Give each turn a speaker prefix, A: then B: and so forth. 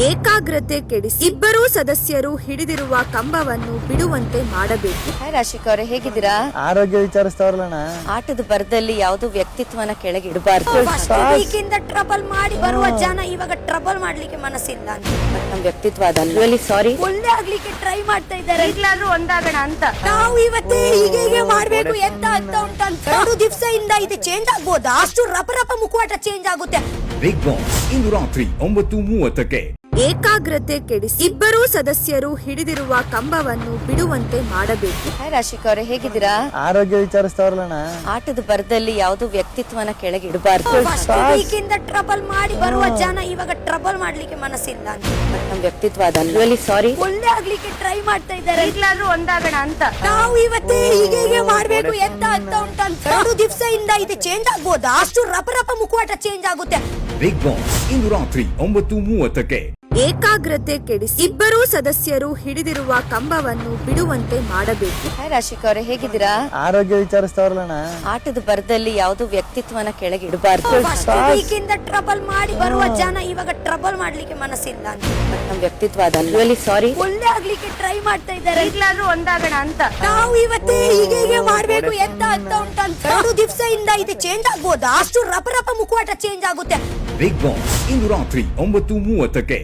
A: ಏಕಾಗ್ರತೆ ಕೆಡಿಸಿ ಇಬ್ಬರೂ ಸದಸ್ಯರು ಹಿಡಿದಿರುವ ಕಂಬವನ್ನು ಬಿಡುವಂತೆ ಮಾಡಬೇಕು.
B: ಹಾಯ್ ರಾಶಿಕ್ ಅವರೇ, ಹೇಗಿದ್ದೀರಾ?
C: ಆರೋಗ್ಯ ವಿಚಾರಿಸ್ತಾವ್ರಲ್ಲಣ್ಣ.
B: ಆಟದ ಬರದಲ್ಲಿ ಯಾವ್ದು ವ್ಯಕ್ತಿತ್ವನ ಕೆಳಗೆ ಇಡಬಾರ್ದು.
D: ಟ್ರಬಲ್ ಮಾಡಿ ಬರುವ ಜನ ಇವಾಗ ಟ್ರಬಲ್ ಮಾಡ್ಲಿಕ್ಕೆ ಮನಸ್ಸಿಲ್ಲ ಅಂತ
B: ನಮ್ ವ್ಯಕ್ತಿತ್ವ ಅದಲ್ಲ. ಸಾರಿ,
D: ಒಳ್ಳೆ ಆಗ್ಲಿಕ್ಕೆ ಟ್ರೈ ಮಾಡ್ತಾ ಇದ್ದಾರೆ.
B: ಈಗ್ಲಾದ್ರೂ ಒಂದಾಗೋಣ ಅಂತ
D: ನಾವು ಇವತ್ತೇ ಹೀಗೆ ಮಾಡ್ಬೇಕು ಎಂತ ಅಂತ ಉಂಟಂತ 2 ದಿವಸದಿಂದ ಇದು ಚೇಂಜ್ ಆಗ್ಬೋದಾ? ಅಷ್ಟು ರಪ ಮುಖವಾಟ ಚೇಂಜ್ ಆಗುತ್ತೆ.
E: ಬಿಗ್ ಬಾಸ್ ಇಂದು ರಾತ್ರಿ 9:30ಕ್ಕೆ.
A: ಏಕಾಗ್ರತೆ ಕೆಡಿಸಿ ಇಬ್ಬರೂ ಸದಸ್ಯರು ಹಿಡಿದಿರುವ ಕಂಬವನ್ನು ಬಿಡುವಂತೆ ಮಾಡಬೇಕು.
B: ಹಾಯ್ ರಾಶಿಕ್ ಅವರೇ, ಹೇಗಿದ್ದೀರಾ?
C: ಆರೋಗ್ಯ ವಿಚಾರಿಸ್ತಾವ್ರಲ್ಲಣ್ಣ.
B: ಆಟದ ಬರದಲ್ಲಿ ಯಾವ್ದು ವ್ಯಕ್ತಿತ್ವನ ಕೆಳಗೆ ಇಡಬಾರ್ದು.
D: ಟ್ರಬಲ್ ಮಾಡಿ ಬರುವ ಜನ ಇವಾಗ ಟ್ರಬಲ್ ಮಾಡ್ಲಿಕ್ಕೆ ಮನಸ್ಸಿಲ್ಲ ಅಂತ
B: ನಮ್ ವ್ಯಕ್ತಿತ್ವ ಅದಲ್ಲ. ಸಾರಿ,
D: ಒಳ್ಳೆ ಆಗ್ಲಿಕ್ಕೆ ಟ್ರೈ ಮಾಡ್ತಾ ಇದ್ದಾರೆ.
B: ಈಗ್ಲಾದ್ರೂ ಒಂದಾಗೋಣ ಅಂತ
D: ನಾವು ಇವತ್ತೇ ಹೀಗೆ ಮಾಡ್ಬೇಕು ಎಂತ ಅಂತ ಉಂಟಂತ 2 ದಿವಸದಿಂದ ಇದು ಚೇಂಜ್ ಆಗ್ಬೋದಾ? ಅಷ್ಟು ರಪ ಮುಖವಾಟ ಚೇಂಜ್ ಆಗುತ್ತೆ.
E: ಬಿಗ್ ಬಾಸ್ ಇಂದು ರಾತ್ರಿ 9:30ಕ್ಕೆ.
A: ಏಕಾಗ್ರತೆ ಕೆಡಿಸಿ ಇಬ್ಬರೂ ಸದಸ್ಯರು ಹಿಡಿದಿರುವ ಕಂಬವನ್ನು ಬಿಡುವಂತೆ ಮಾಡಬೇಕು.
B: ಹಾಯ್ ರಾಶಿಕ್ ಅವರೇ, ಹೇಗಿದ್ದೀರಾ?
C: ಆರೋಗ್ಯ ವಿಚಾರಿಸ್ತಾವ್ರಲ್ಲಣ್ಣ.
B: ಆಟದ ಬರದಲ್ಲಿ ಯಾವ್ದು ವ್ಯಕ್ತಿತ್ವನ ಕೆಳಗೆ ಇಡಬಾರ್ದು.
D: ಟ್ರಬಲ್ ಮಾಡಿ ಬರುವ ಜನ ಇವಾಗ ಟ್ರಬಲ್ ಮಾಡ್ಲಿಕ್ಕೆ ಮನಸ್ಸಿಲ್ಲ ಅಂತ
B: ನಮ್ ವ್ಯಕ್ತಿತ್ವ ಅದಲ್ಲ. ಸಾರಿ,
D: ಒಳ್ಳೆ ಆಗ್ಲಿಕ್ಕೆ ಟ್ರೈ ಮಾಡ್ತಾ ಇದ್ದಾರೆ.
B: ಈಗ್ಲಾದ್ರೂ ಒಂದಾಗೋಣ ಅಂತ
D: ನಾವು ಇವತ್ತೇ ಹೀಗೆ ಮಾಡ್ಬೇಕು ಎಂತ ಅಂತ ಉಂಟಂತ 2 ದಿವಸದಿಂದ ಇದು ಚೇಂಜ್ ಆಗ್ಬೋದಾ? ಅಷ್ಟು ರಪ ಮುಖವಾಟ ಚೇಂಜ್ ಆಗುತ್ತೆ.
E: ಬಿಗ್ ಬಾಸ್ ಇಂದು ರಾತ್ರಿ 9:30ಕ್ಕೆ.